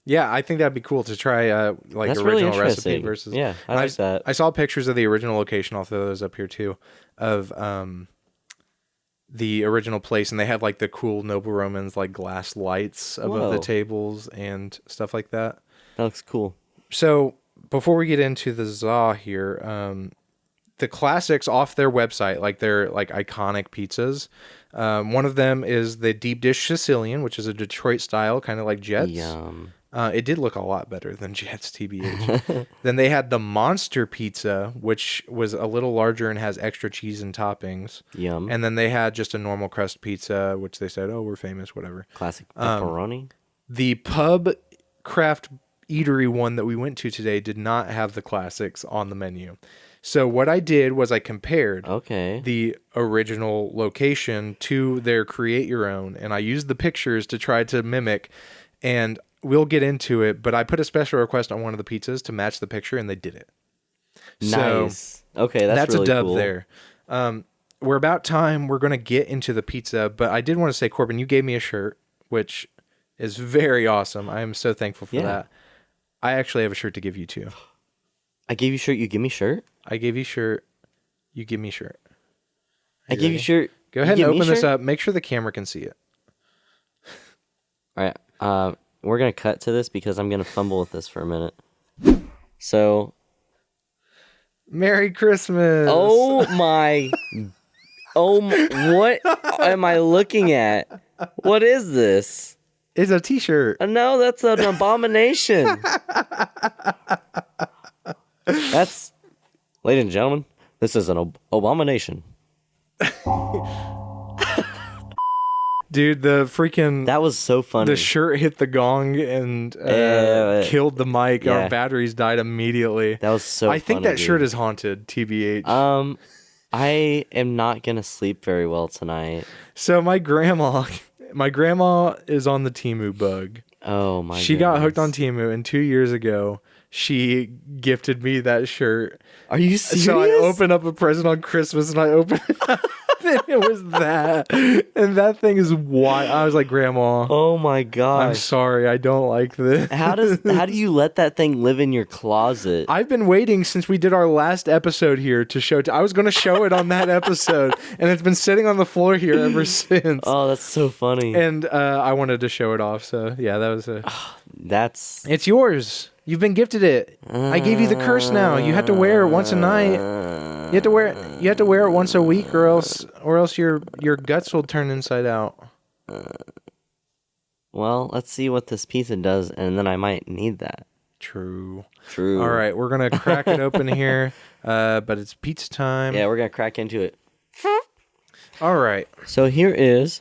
Yeah, I think that'd be cool to try like That's really original recipe interesting. versus. Yeah, I And like that. I saw pictures of the original location. I'll throw those up here too, of the original place, and they had like the cool Noble Romans like glass lights above the Whoa. tables and stuff like that. That looks cool. So before we get into the za here, the classics off their website, like their like iconic pizzas. One of them is the deep dish Sicilian, which is a Detroit style, kind of like Jets. Yum. It did look a lot better than Jets, TBH. Then they had the Monster Pizza, which was a little larger and has extra cheese and toppings. Yum. And then they had just a normal crust pizza, which they said, oh, we're famous, whatever. Classic pepperoni. The pub craft eatery one that we went to today did not have the classics on the menu. So what I did was I compared Okay. the original location to their create your own, and I used the pictures to try to mimic, and we'll get into it, but I put a special request on one of the pizzas to match the picture, and they did it. Nice. Okay, that's really a dub cool. there. We're about time. We're going to get into the pizza, but I did want to say, Corbin, you gave me a shirt, which is very awesome. I am so thankful for that. I actually have a shirt to give you too. I gave you shirt. You give me shirt. I gave you shirt. You give me shirt. I give you shirt. Go ahead you and give me open this shirt? up. Make sure the camera can see it. All right. We're gonna cut to this because I'm gonna fumble with this for a minute. So, Merry Christmas. oh my, what am I looking at? What is this? It's a t-shirt. No, that's an abomination. That's, ladies and gentlemen, this is an abomination. Dude, the freaking... That was so funny. The shirt hit the gong and killed the mic. yeah. Our batteries died immediately. That was so I think funny, that shirt dude. is haunted, TBH. I am not gonna sleep very well tonight. So my grandma is on the Temu bug. Oh my! She got hooked on goodness. Temu, and 2 years ago, she gifted me that shirt. Are you serious? So I opened up a present on Christmas, and I opened it up, and it was that. And that thing is wild. I was like, Grandma, Oh my I'm gosh! sorry, I don't like this. How do you let that thing live in your closet? I've been waiting since we did our last episode here to show. I was going to show it on that episode, and it's been sitting on the floor here ever since. Oh, that's so funny. And I wanted to show it off. So yeah, that was That's It's yours. You've been gifted it. I gave you the curse now. You have to wear it once a night. You have to wear it. You have to wear it once a week, or else your guts will turn inside out. well. Let's see what this pizza does, and then I might need that. True. True. All right, we're gonna crack it open here, but it's pizza time. Yeah, we're gonna crack into it. All right, So here is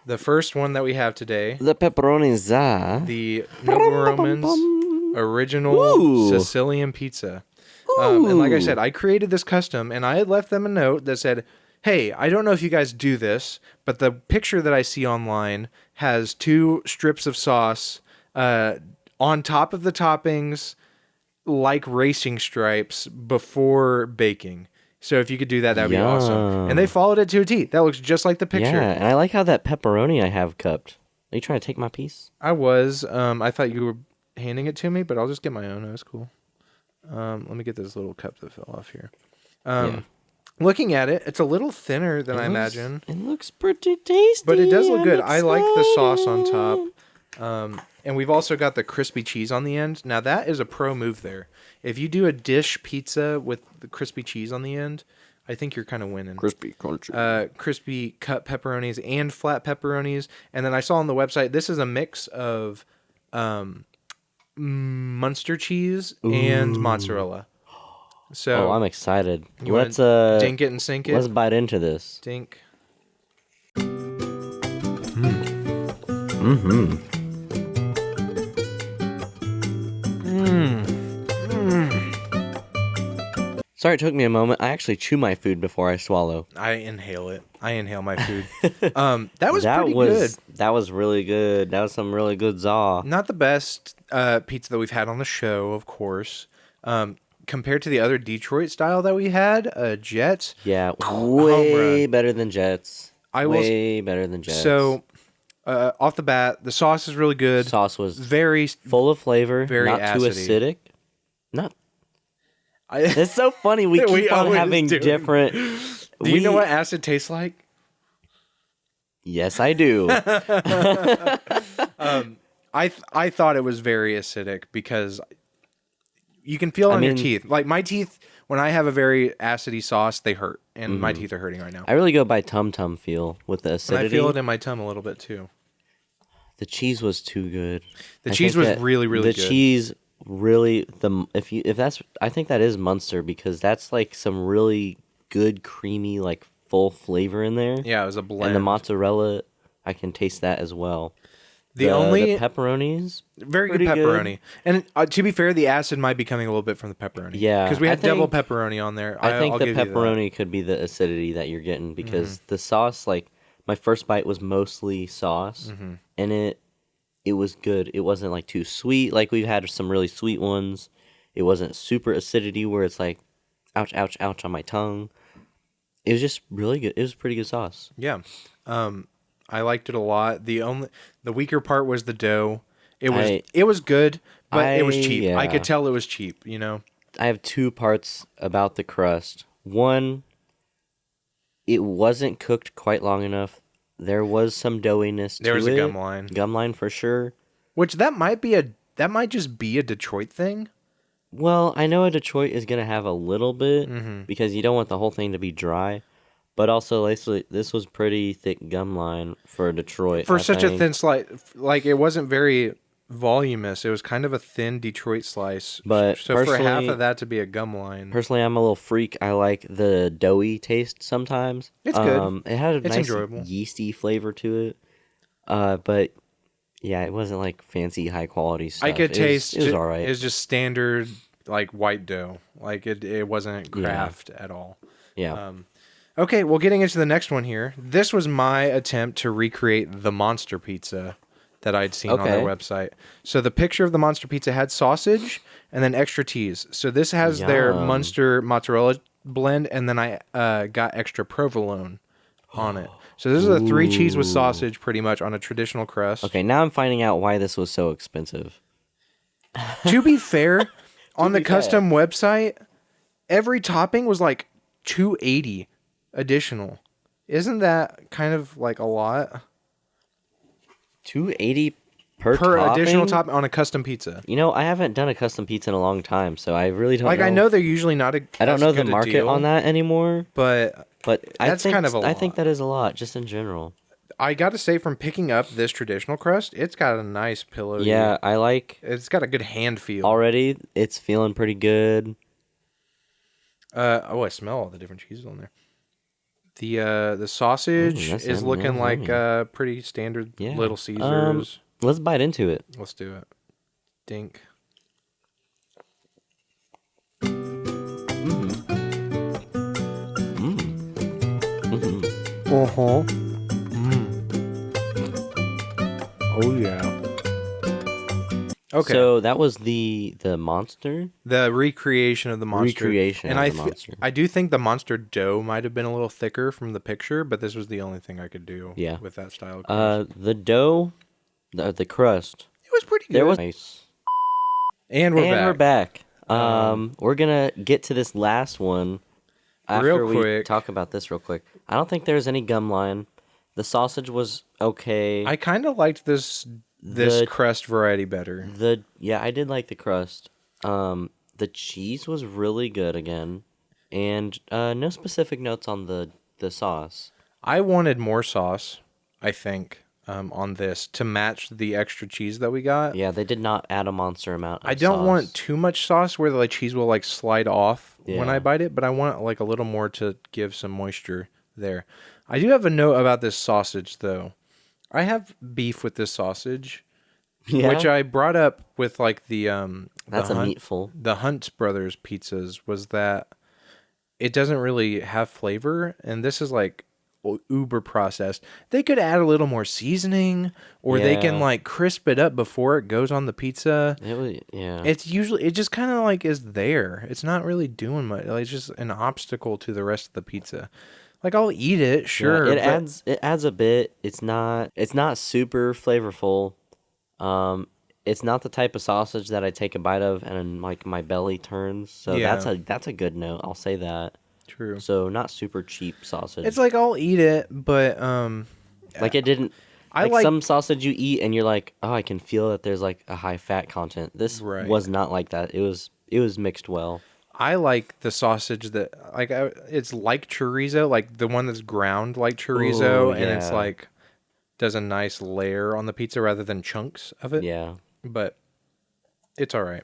the first one that we have today, the pepperoni. the Noble Romans original Ooh. Sicilian pizza. And like I said, I created this custom, and I had left them a note that said, "Hey, I don't know if you guys do this, but the picture that I see online has 2 strips of sauce on top of the toppings, like racing stripes before baking. So if you could do that, that'd be awesome." And they followed it to a T. That looks just like the picture. Yeah, and I like how that pepperoni I have cupped. Are you trying to take my piece? I was. I thought you were handing it to me, but I'll just get my own. That's cool. Let me get this little cup that fell off here. Looking at it, it's a little thinner than I imagine. It looks pretty tasty. But it does look good. I like the sauce on top. And we've also got the crispy cheese on the end. Now, that is a pro move there. If you do a dish pizza with the crispy cheese on the end, I think you're kind of winning. Crispy, crunchy. Crispy cut pepperonis and flat pepperonis. And then I saw on the website, this is a mix of Munster cheese and mozzarella. So I'm excited. You Let's wanna dink it and sink it. Let's bite into this. Dink. Sorry, it took me a moment. I actually chew my food before I swallow. I inhale it. I inhale my food. That was pretty good. That was really good. That was some really good za. Not the best pizza that we've had on the show, of course. Compared to the other Detroit style that we had, Jets. Yeah, home way run. better than Jets. Way better than Jets. So, off the bat, the sauce is really good. Sauce was Very full of flavor, very not too acidy. acidic. Not. It's so funny. We keep on always having do. different. Do you know what acid tastes like? Yes, I do. I thought it was very acidic because you can feel it on your teeth. Like my teeth, when I have a very acidy sauce, they hurt, and my teeth are hurting right now. I really go by tum tum feel with the acidity. And I feel it in my tongue a little bit too. The cheese was too good. The cheese was really, really good. The cheese really I think that is Munster because that's like some really good creamy like full flavor in there. Yeah, it was a blend. And the mozzarella, I can taste that as well. The pepperonis, very good pepperoni. Good. And to be fair, the acid might be coming a little bit from the pepperoni. Yeah, because we had double pepperoni on there. I think the pepperoni could be the acidity that you're getting because the sauce, like my first bite was mostly sauce, and it was good. It wasn't like too sweet. Like we've had some really sweet ones. It wasn't super acidity where it's like, ouch, ouch, ouch on my tongue. It was just really good. It was pretty good sauce. Yeah. I liked it a lot. The weaker part was the dough. It was good, but it was cheap. Yeah. I could tell it was cheap, you know. I have 2 parts about the crust. One, it wasn't cooked quite long enough. There was some doughiness to it. There was a gum line. Gum line for sure. Which that might just be a Detroit thing. Well, I know a Detroit is going to have a little bit because you don't want the whole thing to be dry. But also, this was pretty thick gum line for Detroit. For such a thin slice, like it wasn't very voluminous. It was kind of a thin Detroit slice. But so for half of that to be a gum line. Personally, I'm a little freak. I like the doughy taste sometimes. It's good. It had a nice enjoyable. yeasty flavor to it. But yeah, it wasn't like fancy high quality stuff. I could taste it was all right. It was just standard like white dough. Like it wasn't craft at all. Yeah. Okay, well, getting into the next one here. This was my attempt to recreate the Monster Pizza that I'd seen on their website. So the picture of the Monster Pizza had sausage and then extra cheese. So this has their Munster mozzarella blend, and then I got extra provolone on it. So this is a 3 cheese with sausage pretty much on a traditional crust. Okay, now I'm finding out why this was so expensive. To be fair, on the custom website, every topping was like $2.80 additional. Isn't that kind of like a lot? $2.80 per additional topping on a custom pizza. You know, I haven't done a custom pizza in a long time, so I really don't know. I know they're usually not I don't know the market on that anymore, but I that's think, kind of a lot. I think that is a lot, just in general. I got to say, from picking up this traditional crust, it's got a nice pillow. Yeah, I like It's got a good hand feel. already. It's feeling pretty good. I smell all the different cheeses on there. The sausage that's is looking like yummy. pretty standard Yeah. Little Caesars. Let's bite into it. Let's do it. Dink. Uh-huh. Oh yeah. Okay. So that was the monster. The recreation of the monster. Recreation and of the monster. I do think the monster dough might have been a little thicker from the picture, but this was the only thing I could do Yeah. with that style of crust. The dough, the crust. It was pretty good. There was nice. And we're back. We're gonna get to this last one after Real we quick. talk about this real quick. I don't think there's any gum line. The sausage was okay. I kind of liked this The- crust variety better. I did like the crust. The cheese was really good again, and no specific notes on the sauce. I wanted more sauce, I think, on this to match the extra cheese that we got. Yeah, they did not add a monster amount. Of I don't sauce. want too much sauce where the cheese will like slide off when Yeah. I bite it, but I want like a little more to give some moisture there. I do have a note about this sausage though. I have beef with this sausage, Yeah? which I brought up with like the That's the a Hunt- meatful. the Hunt Brothers pizzas was that it doesn't really have flavor, and this is like uber processed. They could add a little more seasoning, or they can Yeah. like crisp it up before it goes on the pizza. It was yeah. It's usually, it just kind of like is there. It's not really doing much. Like, it's just an obstacle to the rest of the pizza. Like, I'll eat it, sure. It but adds a bit. It's not super flavorful. It's not the type of sausage that I take a bite of and like my belly turns. So Yeah. that's a good note. I'll say that. True. So not super cheap sausage. It's like I'll eat it, but like it didn't. I Like like some sausage you eat and you're like, oh, I can feel that there's like a high fat content. This Right. was not like that. It was mixed well. I like the sausage that like it's like chorizo, like the one that's ground like chorizo, Ooh, and it's yeah. like does a nice layer on the pizza rather than chunks of it. Yeah. But it's all right.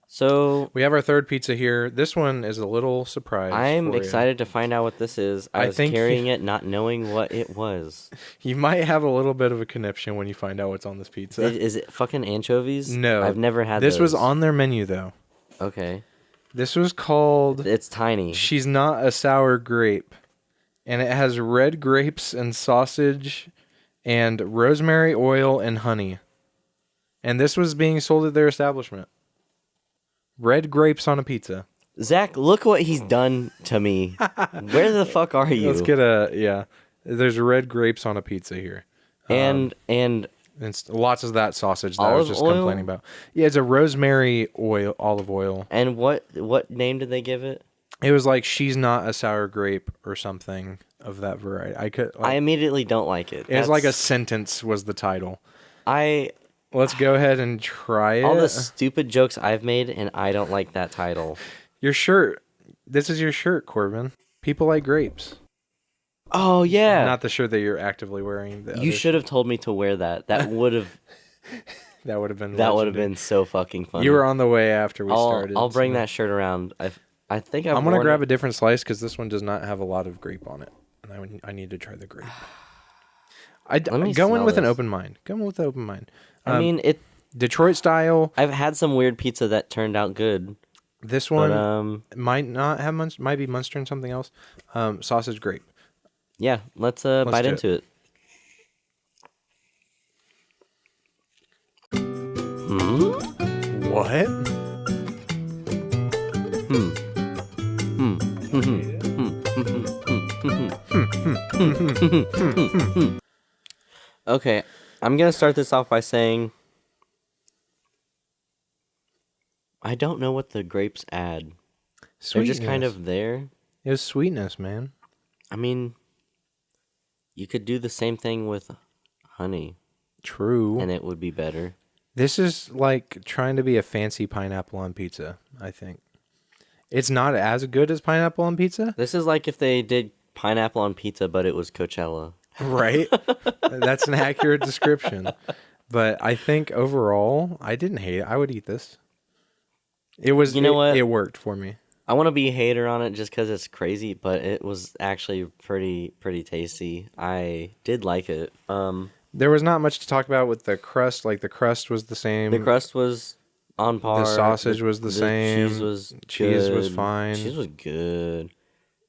So We have our third pizza here. This one is a little surprise. I'm for excited to find out what this is. I I was think carrying it, not knowing what it was. You might have a little bit of a conniption when you find out what's on this pizza. Is it fucking anchovies? No, I've never had This was those. on their menu though. Okay. This was called It's tiny. She's Not a Sour Grape, and it has red grapes and sausage and rosemary oil and honey. And this was being sold at their establishment. Red grapes on a pizza. Zach, look what he's done to me. Where the fuck are you? Let's get yeah. There's red grapes on a pizza here. and And lots of that sausage that I was Olive just oil? complaining about. Yeah, it's a rosemary oil, olive oil. and what name did they give it? It was like She's Not a Sour Grape or something of that variety. I could. I immediately don't like it. It's like a That's- sentence was the title. I Let's go ahead and try it. all the stupid jokes I've made, and I don't like that title. Your shirt. This is your shirt, Corbin. People like grapes. Oh yeah. Not the shirt that you're actively wearing. The You other should have told me to wear that. That would have That would have been. that would have legendary. been so fucking funny. You were on the way after we started. I'll bring so- that shirt around. I think I'm gonna worn grab it. a different slice because this one does not have a lot of grape on it, and I need to try the grape. me Go in smell with an this. open mind. Go in with an open mind. I mean, it. Detroit style. I've had some weird pizza that turned out good, This but one might not have might be Munster and something else. Sausage grape. yeah. Let's Let's bite do into it. What? Okay, I'm gonna start this off by saying I don't know what the grapes add. They're just kind Sweetness. of there. It was sweetness, man. I mean, you could do the same thing with honey, True. and it would be better. This is like trying to be a fancy pineapple on pizza, I think. It's not as good as pineapple on pizza. This is like if they did pineapple on pizza, but it was Coachella. Right? That's an accurate description. But I think overall, I didn't hate it. I would eat this. It was, You know what? It worked for me. I want to be a hater on it just because it's crazy, but it was actually pretty tasty. I did like it. There was not much to talk about with the crust. Like the crust was the same. The crust was on par. The sausage was the same. Cheese was fine. Cheese was good.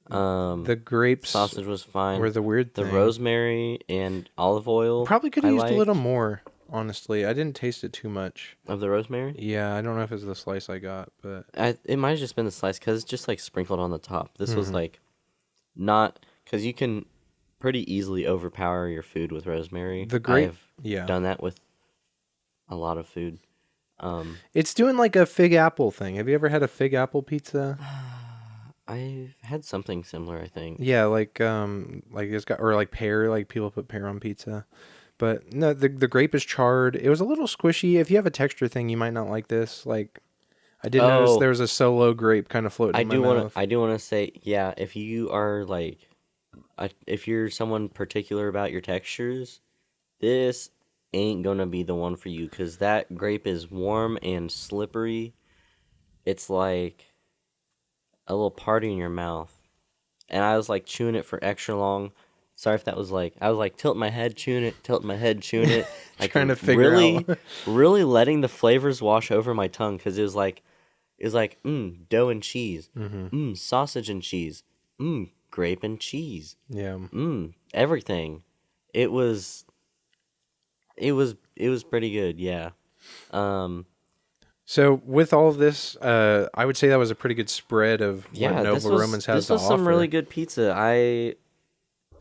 The grapes Sausage was fine. were the weird The thing. rosemary and olive oil. Probably could have used a liked. little more. Honestly, I didn't taste it too much. Of the rosemary. Yeah, I don't know if it's the slice I got, but It might have just been the slice because it's just like sprinkled on the top. This was Mm-hmm. like not because you can pretty easily overpower your food with rosemary. The grape- I've yeah. done that with a lot of food. it's doing like a fig apple thing. Have you ever had a fig apple pizza? I've had something similar, I think. Yeah, like it's got or like pear, like people put pear on pizza. But no, the grape is charred. It was a little squishy. If you have a texture thing, you might not like this. Like I did notice Oh. there was a solo grape kind of floating in my mouth. I do want to say, yeah, if you are like, if you're someone particular about your textures, this ain't gonna be the one for you because that grape is warm and slippery. It's like a little party in your mouth, and I was like chewing it for extra long. Sorry if that was like I was like tilting my head, chewing it, tilting my head, chewing it, like Trying to figure really, out. really letting the flavors wash over my tongue because it was like dough and cheese, sausage and cheese, grape and cheese, Yeah. everything. It was pretty good, yeah. So with all of this, I would say that was a pretty good spread of Yeah, what Nova Romans has this to was offer. some really good pizza. I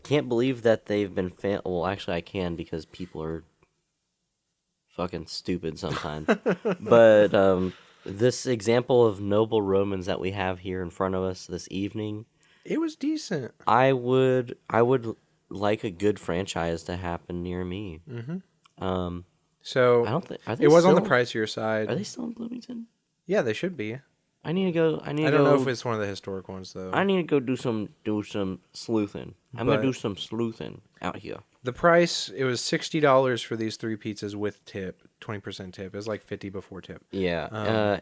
can't believe that they've been well, actually I can because people are fucking stupid sometimes. But this example of noble Romans that we have here in front of us this evening, It was decent. I would like a good franchise to happen near me. So I don't think are they it was on the still- pricier side. Are they still in Bloomington? Yeah, they should be. I need to go. I I don't know if it's one of the historic ones though. I need to go do some sleuthing. I'm gonna But- do some sleuthing out here. The price, it was $60 for these 3 pizzas with tip, 20% tip. It was like 50 before tip. Yeah,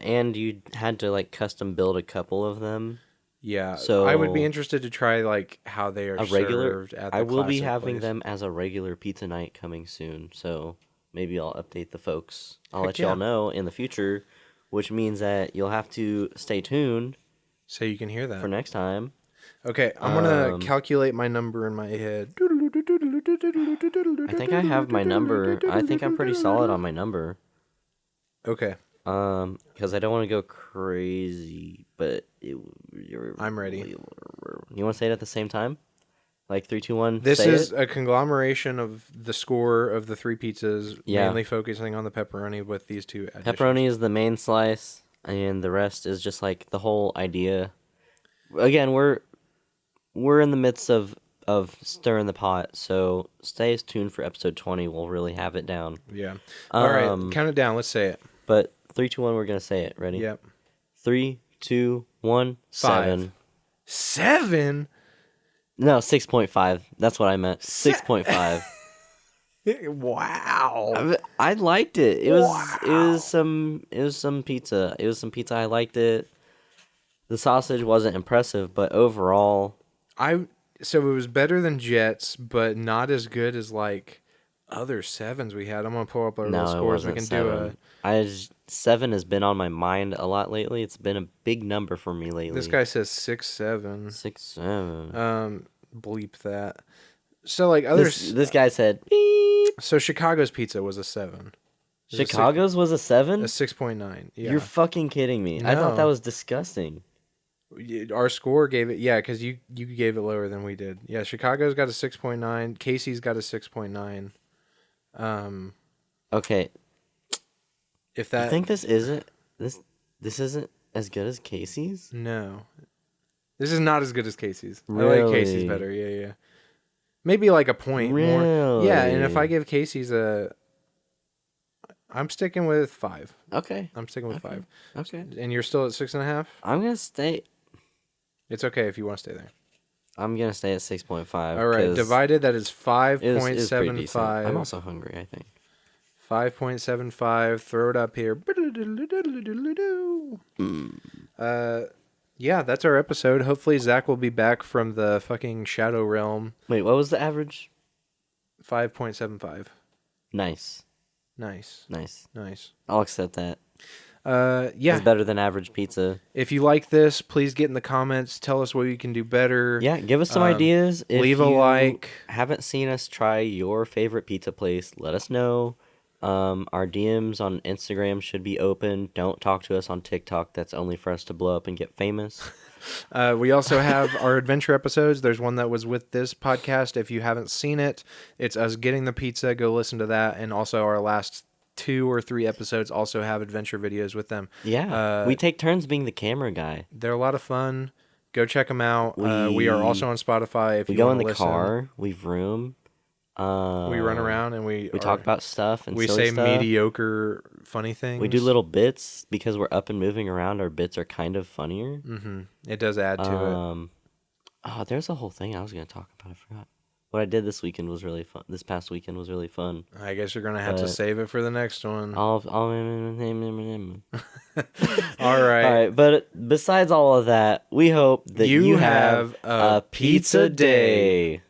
and you had to like custom build a couple of them. Yeah. So- I would be interested to try like how they are A regular. served at the I will be classic having place. them as a regular pizza night coming soon. So maybe I'll update the folks. I'll Heck let y'all yeah. know in the future, which means that you'll have to stay tuned So you can hear that. for next time. Okay, I'm going to calculate my number in my head. I think I have my number. I think I'm pretty solid on my number. Okay, Because I don't want to go crazy, but I'm ready. You want to say it at the same time? Like 3, 2, 1. This say is it? a conglomeration of the score of the 3 pizzas, Yeah. mainly focusing on the pepperoni with these 2 additions. Pepperoni is the main slice, and the rest is just like the whole idea. Again, we're in the midst of stirring the pot, so stay tuned for episode 20. We'll really have it down. Yeah. All right, Um, count it down. Let's say it. But 3, 2, 1. We're gonna say it. Ready? Yep. 3, 2, 1. 7. 7? No, 6.5. That's what I meant. 6.5. Wow. I liked it. It was some pizza. It was some pizza. I liked it. The sausage wasn't impressive, but overall, So it was better than Jets, but not as good as like other 7s we had. I'm gonna pull up our no, little it scores. We wasn't can do 7. 7 has been on my mind a lot lately. It's been a big number for me lately. This guy says 6-7. 6, 7. Bleep that. So like others. This guy said, beep. So Chicago's pizza was a 7. Chicago's was a 7? A 6.9. Yeah. You're fucking kidding me. I thought that No. was disgusting. Our score gave it, yeah, because you gave it lower than we did. Yeah, Chicago's got a 6.9. Casey's got a 6.9. Okay, If I that think this isn't as good as Casey's. no, this is not as good as Casey's. I like Casey's Really? better. Yeah. Maybe like a point more. Yeah, and if I Really? give Casey's I'm sticking with 5. Okay. I'm sticking with 5. Okay. And you're still at 6.5. I'm gonna stay. It's okay if you want to stay there. I'm gonna stay at 6.5. All right, 'cause divided, that is it was pretty decent. 5.75. I'm also hungry, I think. 5.75. Throw it up here. Yeah, that's our episode. Hopefully Zach will be back from the fucking Shadow Realm. Wait, what was the average? 5.75. Nice. Nice. Nice. I'll accept that. Yeah. It's better than average pizza. If you like this, please get in the comments. Tell us what you can do better. Yeah, give us some ideas. If leave a you like. haven't seen us try your favorite pizza place, let us know. Our DMs on Instagram should be open. Don't talk to us on TikTok. That's only for us to blow up and get famous. We also have our adventure episodes. There's one that was with this podcast. If you haven't seen it, it's us getting the pizza. Go listen to that. And also our last 2 or 3 episodes also have adventure videos with them. Yeah, we take turns being the camera guy. They're a lot of fun. Go check them out. We are also on Spotify. If we you go want in to the car. We vroom. We run around and we talk about stuff and we silly say stuff. mediocre funny things. We do little bits because we're up and moving around. Our bits are kind of funnier. Mm-hmm. It does add to it. Oh, there's a whole thing I was going to talk about. I forgot. What I did this weekend was really fun. This past weekend was really fun. I guess you're gonna have to save it for the next one. All right. All right. But besides all of that, we hope that you have a pizza day.